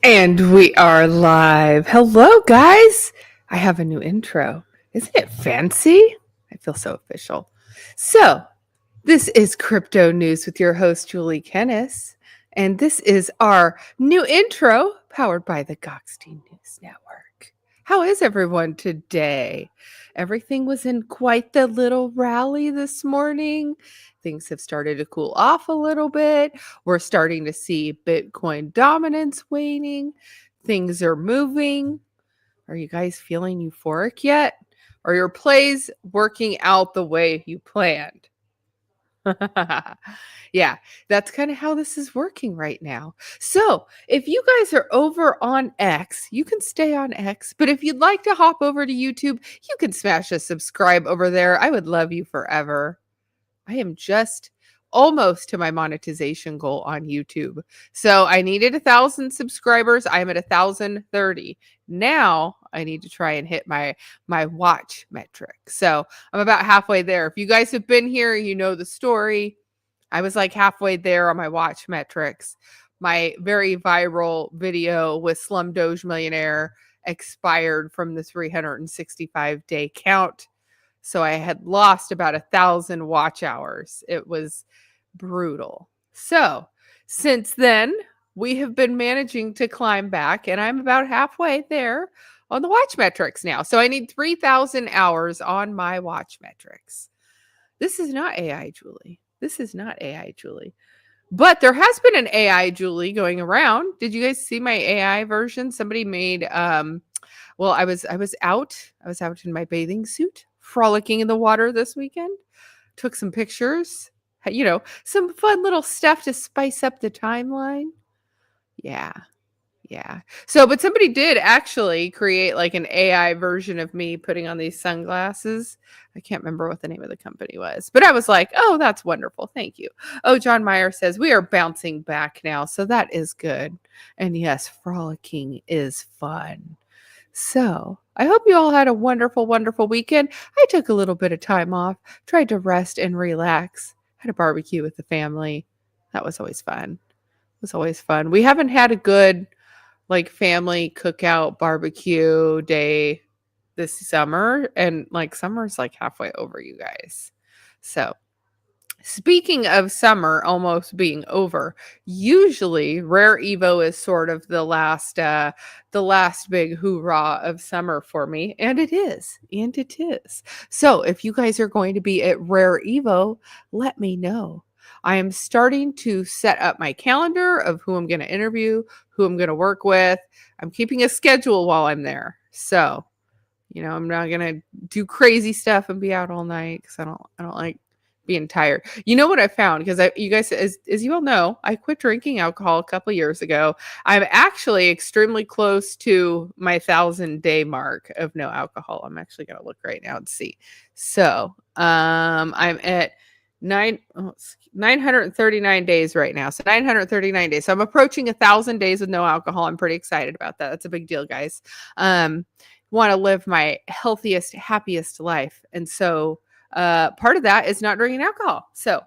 And we are live. Hello, guys. I have a new intro. Isn't it fancy? I feel so official. So, this is Crypto News with your host, Julie Kennis. And this is our new intro powered by the Gokhshtein News Network. How is everyone today? Everything was in quite the little rally this morning. Things have started to cool off a little bit. We're starting to see Bitcoin dominance waning. Things are moving. Are you guys feeling euphoric yet? Are your plays working out the way you planned? Yeah, that's kind of how this is working right now. So, if you guys are over on X, you can stay on X. But if you'd like to hop over to YouTube, you can smash a subscribe over there. I would love you forever. I am just almost to my monetization goal on YouTube. So I needed 1,000 subscribers. I'm at 1,030. Now I need to try and hit my watch metric. So I'm about halfway there. If you guys have been here, you know the story. I was like halfway there on my watch metrics. My very viral video with Slum Doge Millionaire expired from the 365-day count. So I had lost about 1,000 watch hours. It was brutal. So since then, we have been managing to climb back, and I'm about halfway there on the watch metrics now. So I need 3,000 hours on my watch metrics. This is not AI, Julie. This is not AI, Julie. But there has been an AI Julie going around. Did you guys see my AI version? Somebody made well, I was out in my bathing suit, frolicking in the water this weekend. Took some pictures, some fun little stuff to spice up the timeline. Yeah. Yeah. So, but somebody did actually create like an AI version of me putting on these sunglasses. I can't remember what the name of the company was, but I was like, oh, that's wonderful. Thank you. Oh, John Meyer says we are bouncing back now. So that is good. And yes, frolicking is fun. So I hope you all had a wonderful, wonderful weekend. I took a little bit of time off, tried to rest and relax, had a barbecue with the family. That was always fun. It was always fun. We haven't had a good like family cookout barbecue day this summer, and like summer's like halfway over, you guys. So speaking of summer almost being over, usually Rare Evo is sort of the last big hoorah of summer for me, and it is. And it is. So, if you guys are going to be at Rare Evo, let me know. I am starting to set up my calendar of who I'm going to interview, who I'm going to work with. I'm keeping a schedule while I'm there. So, I'm not going to do crazy stuff and be out all night cuz I don't like being tired. You know what I found? Because you guys, as you all know, I quit drinking alcohol a couple years ago. I'm actually extremely close to my 1,000-day mark of no alcohol. I'm actually going to look right now and see. So I'm at 939 days right now. So 939 days. So I'm approaching 1,000 days with no alcohol. I'm pretty excited about that. That's a big deal, guys. Want to live my healthiest, happiest life. And so part of that is not drinking alcohol. So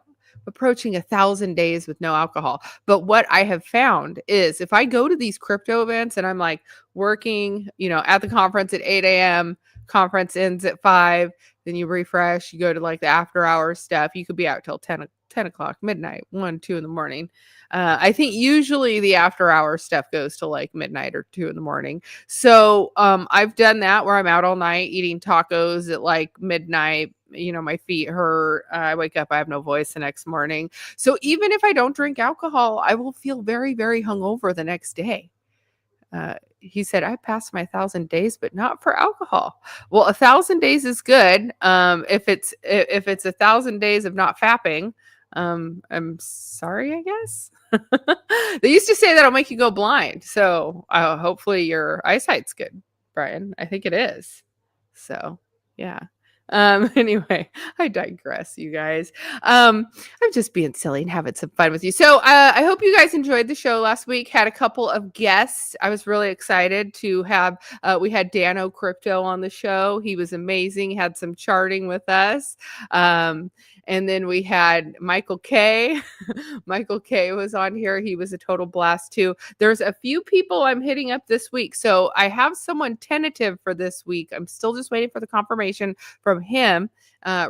approaching 1,000 days with no alcohol. But what I have found is if I go to these crypto events and I'm like working, at the conference at 8 a.m., conference ends at 5, then you refresh, you go to like the after hours stuff. You could be out till 10 o'clock, midnight, 1, 2 in the morning. I think usually the after hour stuff goes to like midnight or 2 in the morning. So I've done that where I'm out all night eating tacos at like midnight. My feet hurt. I wake up, I have no voice the next morning. So even if I don't drink alcohol, I will feel very, very hungover the next day. He said, I passed my 1,000 days, but not for alcohol. Well, 1,000 days is good. If it's 1,000 days of not fapping, I'm sorry, I guess. They used to say that'll make you go blind. So hopefully your eyesight's good, Brian. I think it is. So yeah. Anyway, I digress, you guys. I'm just being silly and having some fun with you. So I hope you guys enjoyed the show last week. Had a couple of guests. I was really excited to have, we had Dano Crypto on the show. He was amazing, had some charting with us. And then we had Michael K. Michael K was on here. He was a total blast too. There's a few people I'm hitting up this week. So I have someone tentative for this week. I'm still just waiting for the confirmation from him.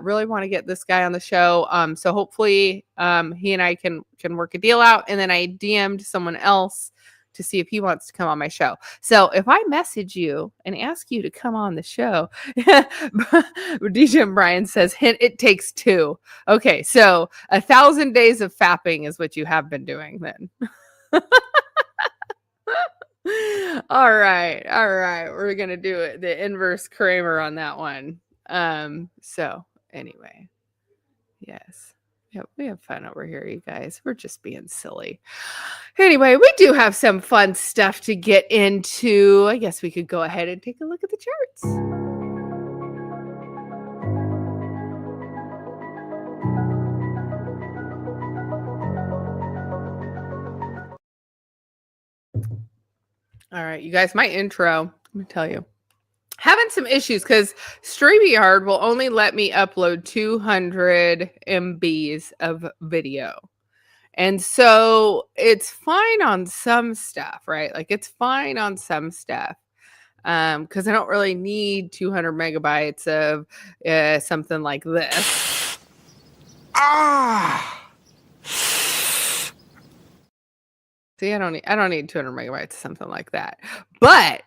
Really want to get this guy on the show. So hopefully he and I can work a deal out. And then I DM'd someone else to see if he wants to come on my show. So if I message you and ask you to come on the show, DJ and Brian says, hint, it takes two. Okay, so 1,000 days of fapping is what you have been doing then. All right. We're going to do it. The inverse Kramer on that one. So anyway, yes. Yep, we have fun over here, you guys. We're just being silly. Anyway, we do have some fun stuff to get into. I guess we could go ahead and take a look at the charts. All right, you guys, my intro, let me tell you, having some issues because StreamYard will only let me upload 200 MBs of video. And so it's fine on some stuff, right? Like it's fine on some stuff. Because I don't really need 200 megabytes of something like this. See, I don't need 200 megabytes of something like that. But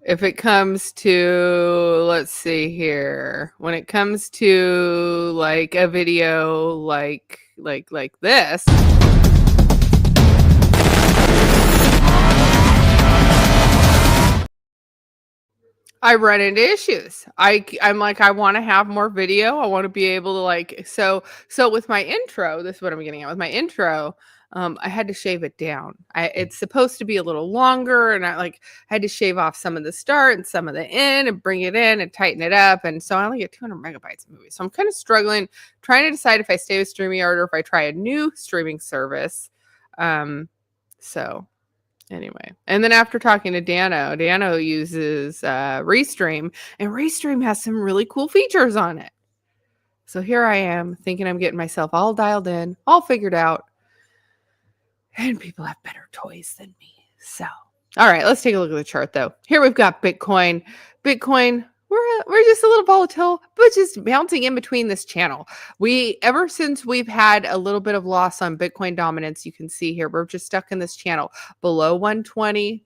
if it comes to, let's see here, when it comes to like a video like this, I run into issues. I'm like, I want to have more video. I want to be able to like, so with my intro, this is what I'm getting at with my intro. I had to shave it down. It's supposed to be a little longer, and I had to shave off some of the start and some of the end and bring it in and tighten it up. And so I only get 200 megabytes of movie. So I'm kind of struggling, trying to decide if I stay with StreamYard or if I try a new streaming service. So anyway, and then after talking to Dano uses Restream, and Restream has some really cool features on it. So here I am thinking I'm getting myself all dialed in, all figured out. And people have better toys than me. So, all right, let's take a look at the chart, though. Here we've got Bitcoin. We're just a little volatile, but just bouncing in between this channel. Ever since we've had a little bit of loss on Bitcoin dominance, you can see here, we're just stuck in this channel below 120,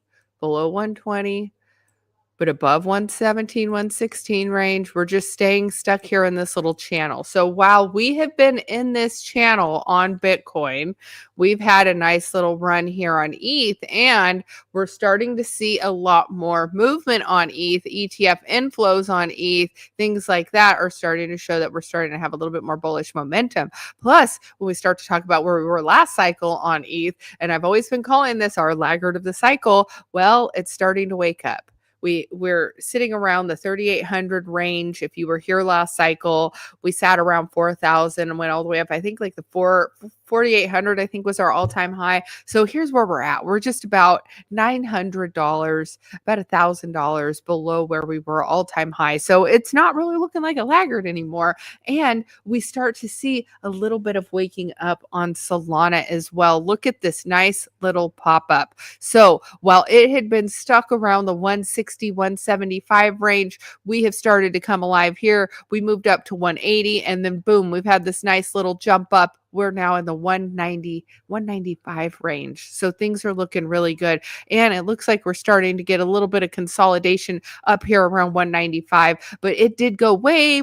but above 117, 116 range. We're just staying stuck here in this little channel. So while we have been in this channel on Bitcoin, we've had a nice little run here on ETH, and we're starting to see a lot more movement on ETH. ETF inflows on ETH, things like that are starting to show that we're starting to have a little bit more bullish momentum. Plus, when we start to talk about where we were last cycle on ETH, and I've always been calling this our laggard of the cycle, well, it's starting to wake up. We're sitting around the 3,800 range. If you were here last cycle, we sat around 4,000 and went all the way up. I think like the 4,800, I think, was our all-time high. So here's where we're at. We're just about $900, about $1,000 below where we were all-time high. So it's not really looking like a laggard anymore. And we start to see a little bit of waking up on Solana as well. Look at this nice little pop-up. So while it had been stuck around the 160, 175 range, we have started to come alive here. We moved up to 180, and then boom, we've had this nice little jump up. We're now in the 190, 195 range. So things are looking really good. And it looks like we're starting to get a little bit of consolidation up here around 195, but it did go way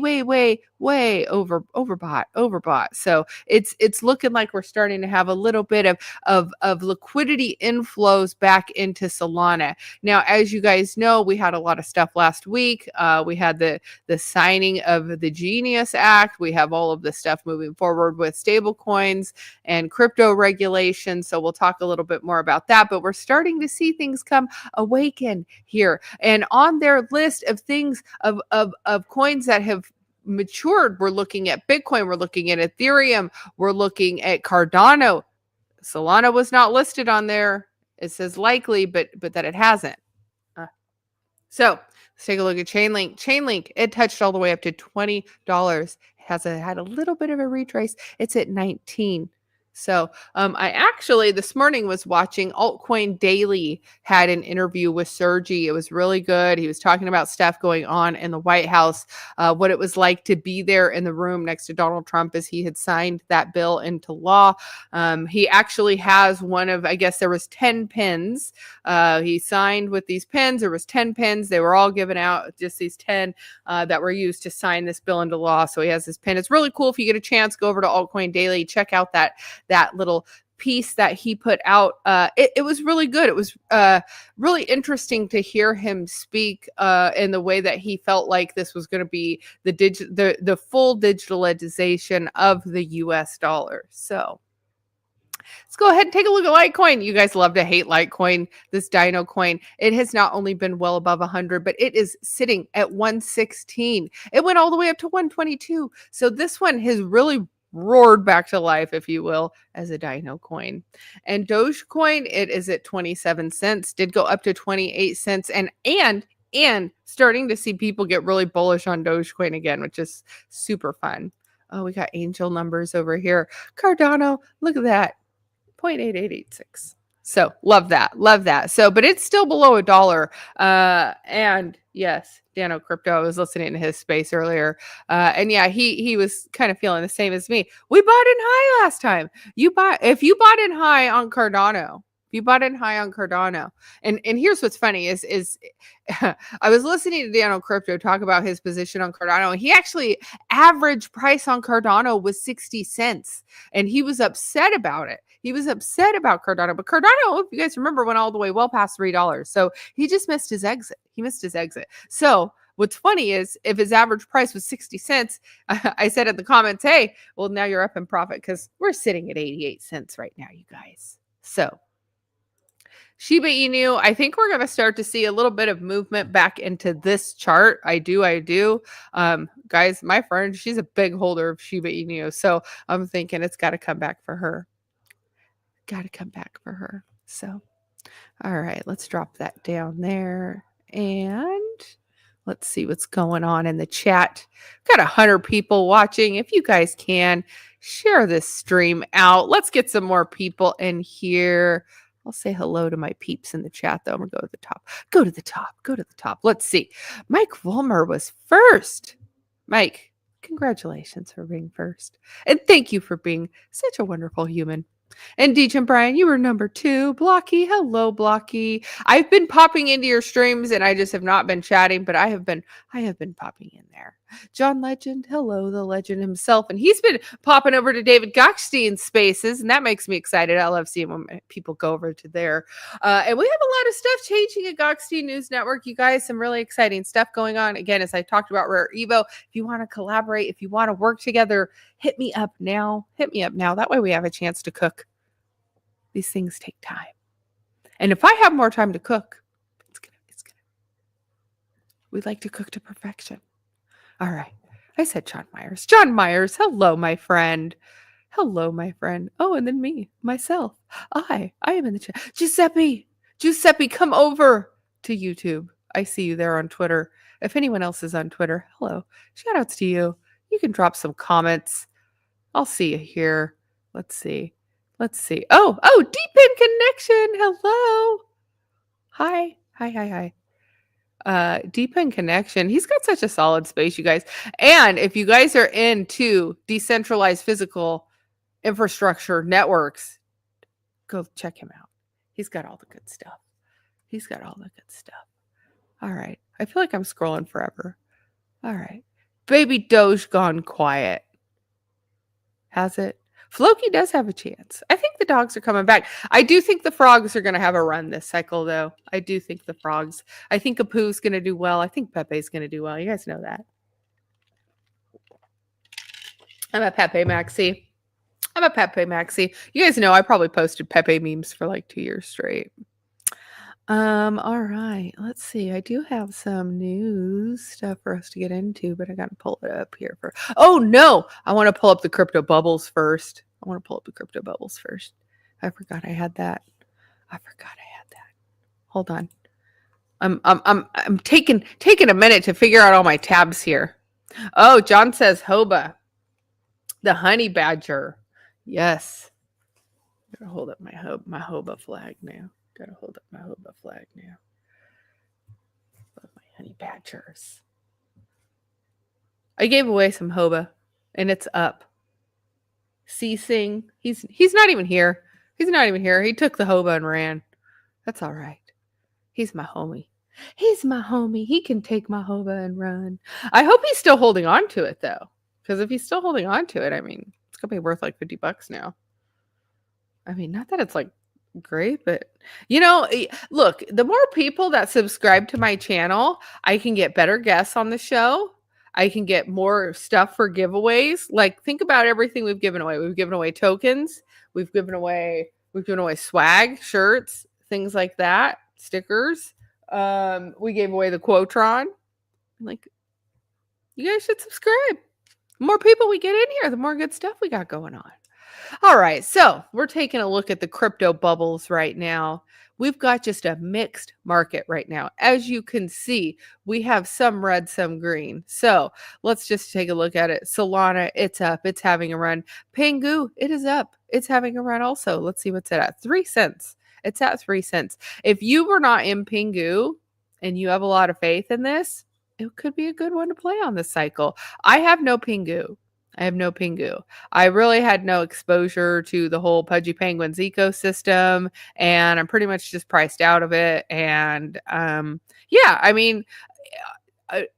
overbought. So it's looking like we're starting to have a little bit of liquidity inflows back into Solana. Now, as you guys know, we had a lot of stuff last week. We had the signing of the Genius Act. We have all of the stuff moving forward with stable coins and crypto regulations. So we'll talk a little bit more about that, but we're starting to see things come awaken here. And on their list of things of coins that have matured, we're looking at Bitcoin, we're looking at Ethereum, we're looking at Cardano. Solana was not listed on there. It says likely, but that it hasn't. So let's take a look at Chainlink. Chainlink, it touched all the way up to $20 had a little bit of a retrace. It's at 19. So I actually this morning was watching Altcoin Daily had an interview with Sergey. It was really good. He was talking about stuff going on in the White House, what it was like to be there in the room next to Donald Trump as he had signed that bill into law. He actually has one of, I guess there was 10 pins. He signed with these pins. There was 10 pins. They were all given out, just these 10 that were used to sign this bill into law. So he has this pin. It's really cool. If you get a chance, go over to Altcoin Daily, check out that little piece that he put out. It was really good. It was really interesting to hear him speak in the way that he felt like this was going to be the full digitalization of the US dollar. So let's go ahead and take a look at Litecoin. You guys love to hate Litecoin, this Dino coin. It has not only been well above 100, but it is sitting at 116. It went all the way up to 122. So this one has really roared back to life, if you will, as a Dino coin. And Dogecoin, it is at 27 cents, did go up to 28 cents, and starting to see people get really bullish on Dogecoin again, which is super fun. Oh, we got angel numbers over here. Cardano, look at that, 0.8886. So love that. So, but it's still below $1. And yes, Dano Crypto, I was listening to his space earlier. And yeah, he was kind of feeling the same as me. We bought in high last time. If you bought in high on Cardano, and here's what's funny is I was listening to Dano Crypto talk about his position on Cardano, and he actually average price on Cardano was 60 cents, and he was upset about it. He was upset about Cardano, but Cardano, if you guys remember, went all the way well past $3. So he just missed his exit. So what's funny is if his average price was 60 cents, I said in the comments, hey, well, now you're up in profit because we're sitting at 88 cents right now, you guys. So Shiba Inu, I think we're going to start to see a little bit of movement back into this chart. I do. Guys, my friend, she's a big holder of Shiba Inu. So I'm thinking it's got to come back for her. So, all right, let's drop that down there. And let's see what's going on in the chat. Got 100 people watching. If you guys can, share this stream out. Let's get some more people in here. I'll say hello to my peeps in the chat, though. I'm going to go to the top. Let's see. Mike Vollmer was first. Mike, congratulations for being first. And thank you for being such a wonderful human. And DJ and Brian, you were number 2. Blocky, hello, Blocky. I've been popping into your streams, and I just have not been chatting, but I have been popping in there. John Legend, hello, the legend himself, and he's been popping over to David Gokhshtein's spaces, and that makes me excited. I love seeing when people go over to there. And we have a lot of stuff changing at Gokhshtein News Network, you guys. Some really exciting stuff going on. Again, as I talked about Rare Evo, if you want to collaborate, if you want to work together, hit me up now. That way we have a chance to cook. These things take time. And if I have more time to cook, we like to cook to perfection. All right. I said John Myers. John Myers, hello, my friend. Oh, and then me, myself. I am in the chat. Giuseppe, come over to YouTube. I see you there on Twitter. If anyone else is on Twitter, hello. Shout outs to you. You can drop some comments. I'll see you here. Let's see. Oh, Deep in Connection. Hello. Hi. Deep in Connection. He's got such a solid space, you guys. And if you guys are into decentralized physical infrastructure networks, go check him out. He's got all the good stuff. All right. I feel like I'm scrolling forever. All right. Baby Doge gone quiet. Has it? Floki does have a chance. I think the dogs are coming back. I do think the frogs are going to have a run this cycle, though. I do think the frogs. I think Apu's going to do well. I think Pepe's going to do well. You guys know that. I'm a Pepe Maxi. You guys know I probably posted Pepe memes for like 2 years straight. All right. Let's see. I do have some news stuff for us to get into, but I got to pull it up here for. Oh no! I want to pull up the crypto bubbles first. I forgot I had that. Hold on. I'm taking a minute to figure out all my tabs here. Oh, John says Hoba. The honey badger. Yes. Gotta hold up my Hoba flag now. Gotta hold up my Hoba flag now. Love my honey badgers. I gave away some Hoba, and it's up. Ceasing. He's not even here. He's not even here. He took the Hoba and ran. That's all right. He's my homie. He's my homie. He can take my Hoba and run. I hope he's still holding on to it though, because if he's still holding on to it, I mean, it's gonna be worth like $50 now. I mean, not that it's like great, but look, the more people that subscribe to my channel, I can get better guests on the show. I can get more stuff for giveaways. Like, think about everything we've given away. We've given away tokens. We've given away swag, shirts, things like that, stickers. We gave away the Quotron. Like, you guys should subscribe. The more people we get in here, the more good stuff we got going on. All right, so we're taking a look at the crypto bubbles right now. We've got just a mixed market right now. As you can see, we have some red, some green. So let's just take a look at it. Solana, it's up. It's having a run. Pingu, it is up. It's having a run also. Let's see what's it at. 3 cents. It's at 3 cents. If you were not in Pingu and you have a lot of faith in this, it could be a good one to play on this cycle. I have no Pingu. I really had no exposure to the whole Pudgy Penguins ecosystem, and I'm pretty much just priced out of it. And yeah, I mean,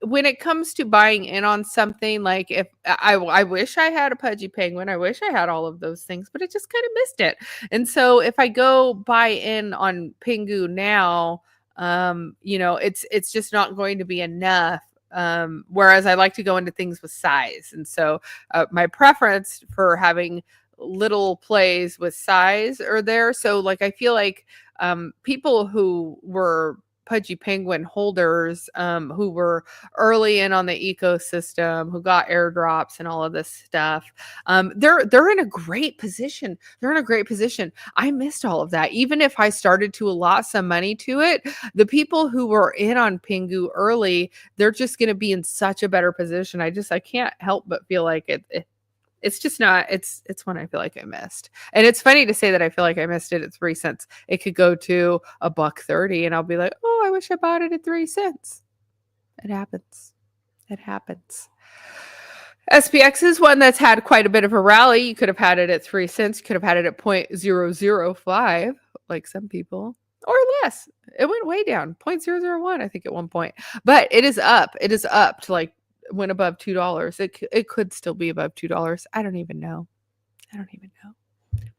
when it comes to buying in on something, like if I wish I had a Pudgy Penguin, I wish I had all of those things, but I just kind of missed it. And so if I go buy in on Pingu now, it's just not going to be enough. Whereas I like to go into things with size. And so my preference for having little plays with size are there. So like, I feel like people who were Pudgy Penguin holders, who were early in on the ecosystem, who got airdrops and all of this stuff, they're in a great position. I missed all of that. Even if I started to allot some money to it, the people who were in on Pingu early, they're just going to be in such a better position. I can't help but feel like it's just not, it's one I feel like I missed. And it's funny to say that I feel like I missed it at 3 cents. It could go to $1.30 and I'll be like, oh, I wish I bought it at 3 cents. It happens. SPX is one that's had quite a bit of a rally. You could have had it at 3 cents. You could have had it at 0.005, like some people, or less. It went way down, 0.001, I think, at one point. But it is up. It is up to like, went above $2. It could still be above $2. I don't even know.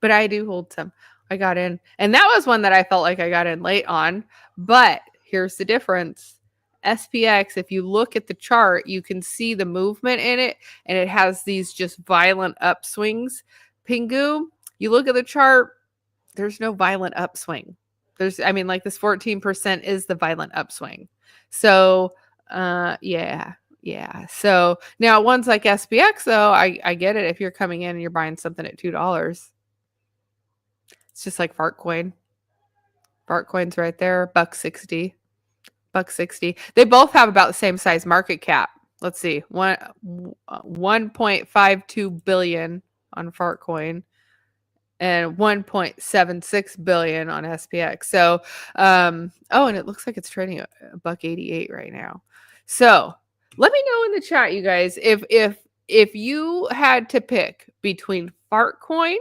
But I do hold some. I got in. And that was one that I felt like I got in late on. But here's the difference. SPX, if you look at the chart, you can see the movement in it. And it has these just violent upswings. Pingu, you look at the chart, there's no violent upswing. This 14% is the violent upswing. So, yeah. So now ones like SPX, though, I get it. If you're coming in and you're buying something at $2, it's just like Fartcoin. Fartcoin's right there, $1.60. They both have about the same size market cap. Let's see, 1.52 billion on Fartcoin and 1.76 billion on SPX. So, and it looks like it's trading at $1.88 right now. So let me know in the chat, you guys, if you had to pick between Fartcoin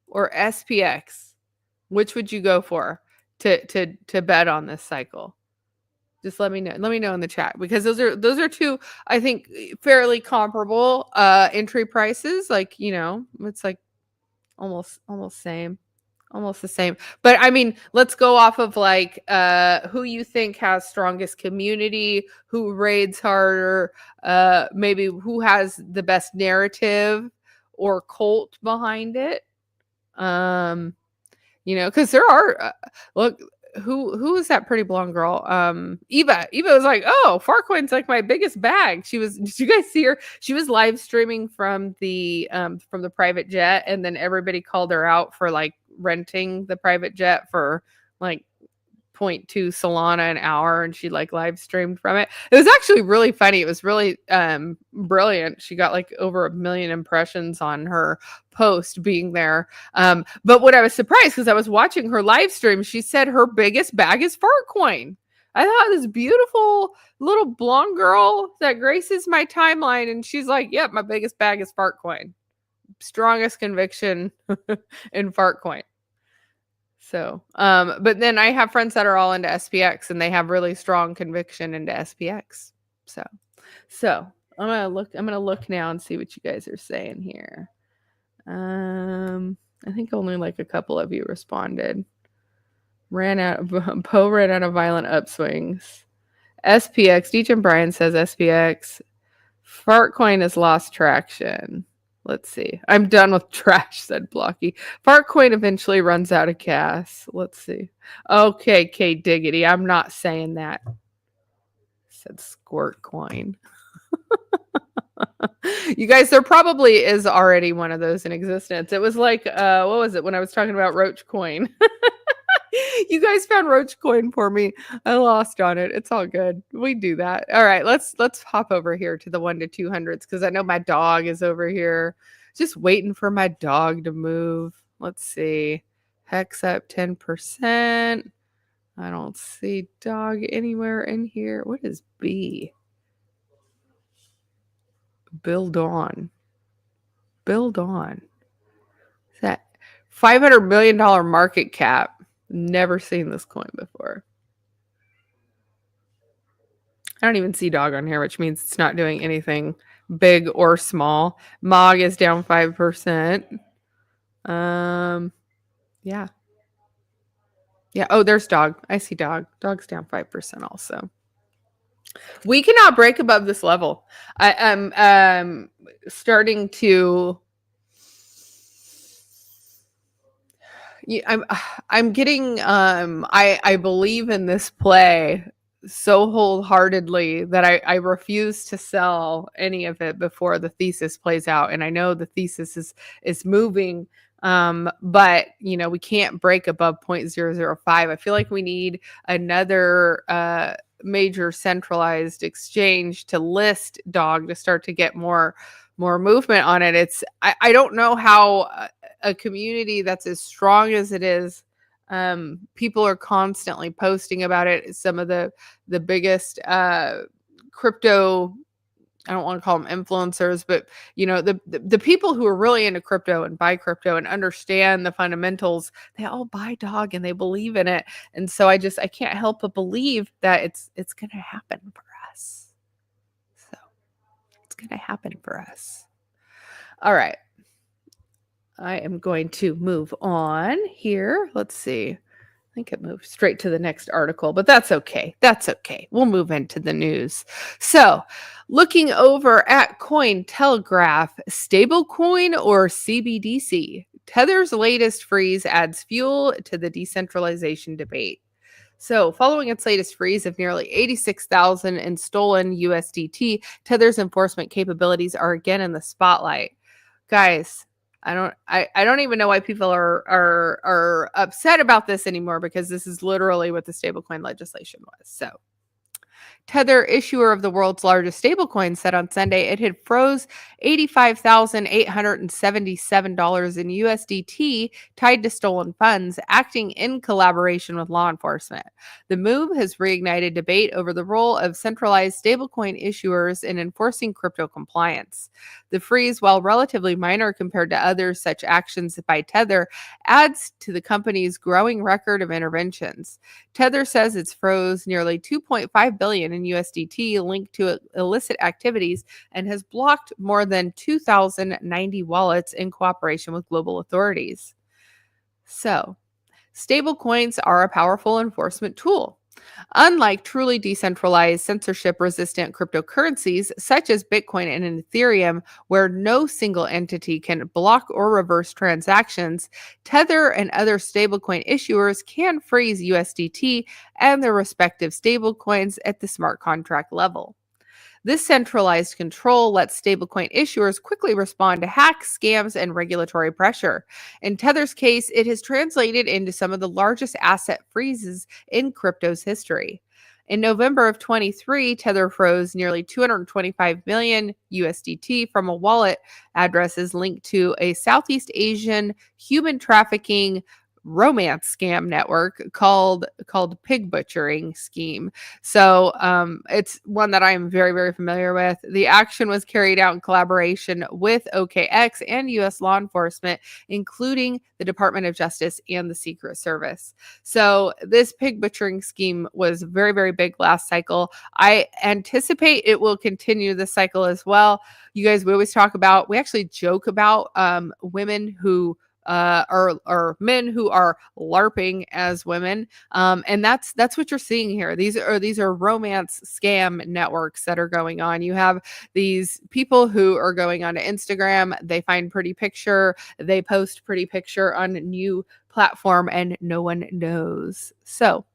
or SPX, which would you go for to bet on this cycle? Just let me know. Let me know in the chat, because those are two, I think, fairly comparable entry prices. Like, it's like almost same. Almost the same. But I mean, let's go off of like who you think has strongest community, who raids harder, maybe who has the best narrative or cult behind it. Because there are look, who is that pretty blonde girl? Eva was like, oh, Farcoin's like my biggest bag. Did you guys see her? She was live streaming from the private jet, and then everybody called her out for like renting the private jet for like 0.2 Solana an hour, and she like live streamed from it. It was actually really funny. It was really brilliant. She got like over 1 million impressions on her post being there. But what I was surprised, because I was watching her live stream, she said her biggest bag is Fartcoin. I thought this beautiful little blonde girl that graces my timeline, and she's like, "Yep, my biggest bag is Fartcoin. Strongest conviction in Fartcoin." So, but then I have friends that are all into SPX, and they have really strong conviction into SPX. So I'm gonna look now and see what you guys are saying here. I think only like a couple of you responded. Poe ran out of violent upswings. SPX, DJ Brian says SPX. Fartcoin has lost traction. Let's see. I'm done with trash, said Blocky. Fartcoin eventually runs out of gas. Let's see. Okay, K Diggity. I'm not saying that. Said Squirt Coin. You guys, there probably is already one of those in existence. It was like, what was it when I was talking about Roach Coin? You guys found Roach Coin for me. I lost on it. It's all good. We do that. All right, let's hop over here to the 1 to 200s, because I know my dog is over here just waiting for my dog to move. Let's see. Hex up 10%. I don't see dog anywhere in here. What is B? Build on. Build on. Is that $500 million market cap? Never seen this coin before. I don't even see dog on here, which means it's not doing anything big or small. MOG is down 5%. Yeah. Yeah. Oh, there's dog. I see dog. Dog's down 5% also. We cannot break above this level. I'm starting to. I'm getting. I believe in this play so wholeheartedly that I refuse to sell any of it before the thesis plays out. And I know the thesis is moving. But we can't break above 0.005. I feel like we need another major centralized exchange to list dog to start to get more movement on it. I don't know how a community that's as strong as it is, people are constantly posting about it. Some of the biggest crypto, I don't want to call them influencers, but the people who are really into crypto and buy crypto and understand the fundamentals, they all buy dog and they believe in it. And so I can't help but believe that it's going to happen for us. So it's going to happen for us. All right. I am going to move on here. Let's see. I think it moved straight to the next article, but that's okay. That's okay. We'll move into the news. So, looking over at Cointelegraph, stablecoin or CBDC? Tether's latest freeze adds fuel to the decentralization debate. So, following its latest freeze of nearly 86,000 in stolen USDT, Tether's enforcement capabilities are again in the spotlight. Guys, I don't even know why people are upset about this anymore, because this is literally what the stablecoin legislation was. So, Tether, issuer of the world's largest stablecoin, said on Sunday it had froze $85,877 in USDT tied to stolen funds, acting in collaboration with law enforcement. The move has reignited debate over the role of centralized stablecoin issuers in enforcing crypto compliance. The freeze, while relatively minor compared to other such actions by Tether, adds to the company's growing record of interventions. Tether says it's froze nearly $2.5 billion in USDT linked to illicit activities and has blocked more than 2,090 wallets in cooperation with global authorities. So, stablecoins are a powerful enforcement tool. Unlike truly decentralized, censorship-resistant cryptocurrencies such as Bitcoin and Ethereum, where no single entity can block or reverse transactions, Tether and other stablecoin issuers can freeze USDT and their respective stablecoins at the smart contract level. This centralized control lets stablecoin issuers quickly respond to hacks, scams, and regulatory pressure. In Tether's case, it has translated into some of the largest asset freezes in crypto's history. In November of 23, Tether froze nearly 225 million USDT from a wallet addresses linked to a Southeast Asian human trafficking romance scam network called pig butchering scheme. So it's one that I am very, very familiar with. The action was carried out in collaboration with OKX and US law enforcement, including the Department of Justice and the Secret Service. So this pig butchering scheme was very, very big last cycle. I anticipate it will continue this cycle as well. You guys, we always talk about, we actually joke about women who or men who are LARPing as women, and that's what you're seeing here. These are romance scam networks that are going on. You have these people who are going onto Instagram. They find pretty picture, they post pretty picture on a new platform, and no one knows. So.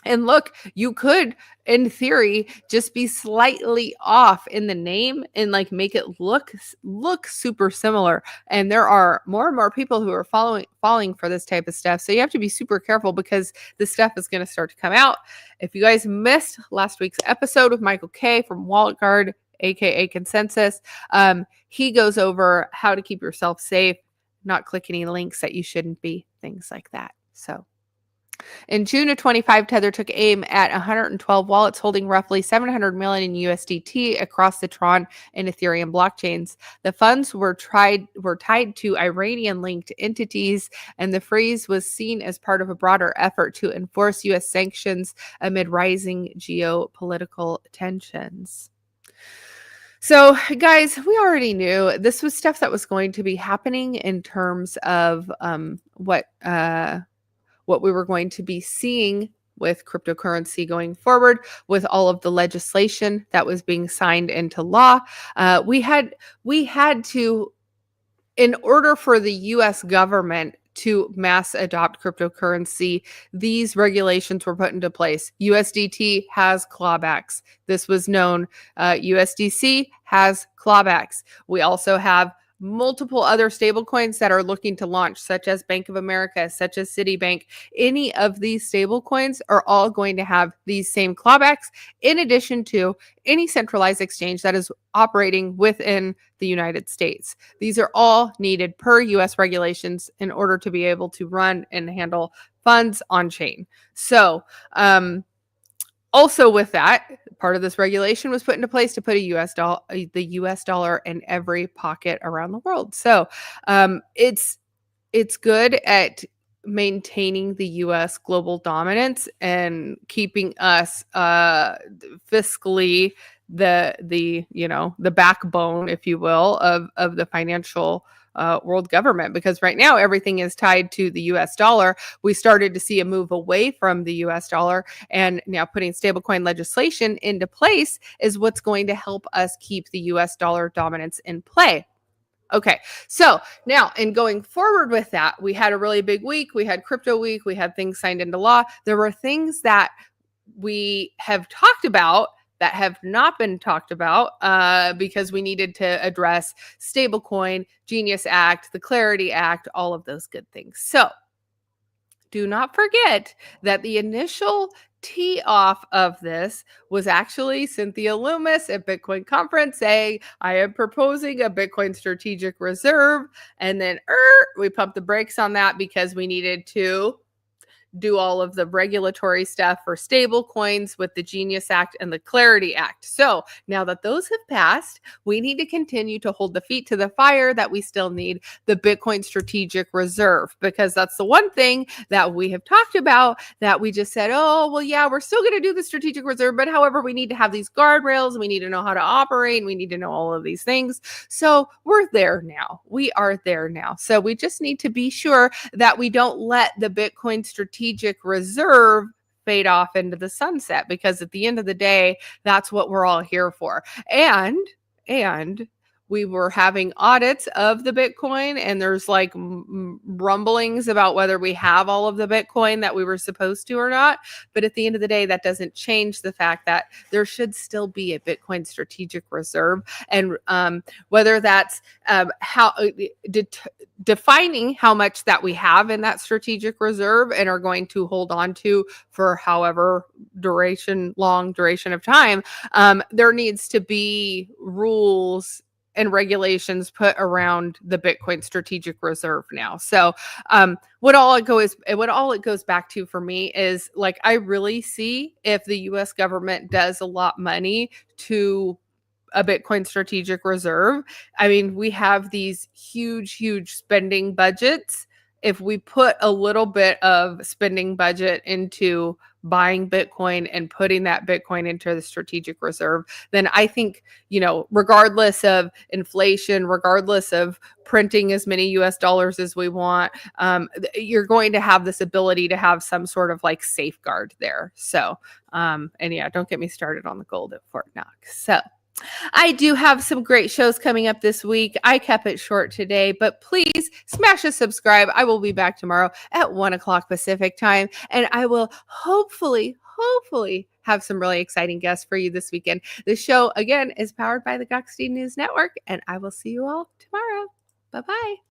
And look, you could, in theory, just be slightly off in the name and like make it look super similar. And there are more and more people who are falling for this type of stuff. So you have to be super careful because this stuff is going to start to come out. If you guys missed last week's episode with Michael K from Wallet Guard, aka Consensus, he goes over how to keep yourself safe, not click any links that you shouldn't be, things like that. So. In June of 25, Tether took aim at 112 wallets holding roughly 700 million USDT across the Tron and Ethereum blockchains. The funds were tied to Iranian-linked entities, and the freeze was seen as part of a broader effort to enforce U.S. sanctions amid rising geopolitical tensions. So, guys, we already knew this was stuff that was going to be happening in terms of what we were going to be seeing with cryptocurrency going forward, with all of the legislation that was being signed into law. We had to, in order for the US government to mass adopt cryptocurrency, these regulations were put into place. USDT has clawbacks. This was known. USDC has clawbacks. We also have multiple other stablecoins that are looking to launch, such as Bank of America, such as Citibank. Any of these stablecoins are all going to have these same clawbacks, in addition to any centralized exchange that is operating within the United States. These are all needed per US regulations in order to be able to run and handle funds on chain. So, also with that, part of this regulation was put into place to put the US dollar in every pocket around the world. So it's good at maintaining the US global dominance and keeping us fiscally the backbone, if you will, of the financial world government, because right now everything is tied to the US dollar. We started to see a move away from the US dollar, and now putting stablecoin legislation into place is what's going to help us keep the US dollar dominance in play. Okay, so now in going forward with that, we had a really big week. We had crypto week. We had things signed into law. There were things that we have talked about that have not been talked about because we needed to address stablecoin, Genius Act, the Clarity Act, all of those good things. So do not forget that the initial tee off of this was actually Cynthia Loomis at Bitcoin Conference saying, I am proposing a Bitcoin strategic reserve. And then we pumped the brakes on that because we needed to do all of the regulatory stuff for stable coins with the Genius Act and the Clarity Act. So now that those have passed, we need to continue to hold the feet to the fire that we still need the Bitcoin Strategic Reserve, because that's the one thing that we have talked about that we just said, oh, well, yeah, we're still going to do the Strategic Reserve, but however, we need to have these guardrails, we need to know how to operate, we need to know all of these things. So we're there now. We are there now. So we just need to be sure that we don't let the Bitcoin Strategic Reserve fade off into the sunset, because at the end of the day, that's what we're all here for. And we were having audits of the Bitcoin, and there's like rumblings about whether we have all of the Bitcoin that we were supposed to or not. But at the end of the day, that doesn't change the fact that there should still be a Bitcoin strategic reserve. And whether that's defining how much that we have in that strategic reserve and are going to hold on to for however long duration of time, there needs to be rules and regulations put around the Bitcoin strategic reserve now. So what all it goes back to for me is, like, I really see if the US government does a lot of money to a Bitcoin strategic reserve. I mean, we have these huge spending budgets. If we put a little bit of spending budget into buying Bitcoin and putting that Bitcoin into the strategic reserve, then I think, regardless of inflation, regardless of printing as many US dollars as we want, you're going to have this ability to have some sort of like safeguard there. So, and yeah, don't get me started on the gold at Fort Knox. So, I do have some great shows coming up this week. I kept it short today, but please smash a subscribe. I will be back tomorrow at 1 o'clock Pacific time, and I will hopefully have some really exciting guests for you this weekend. The show, again, is powered by the Gokhshtein News Network, and I will see you all tomorrow. Bye-bye.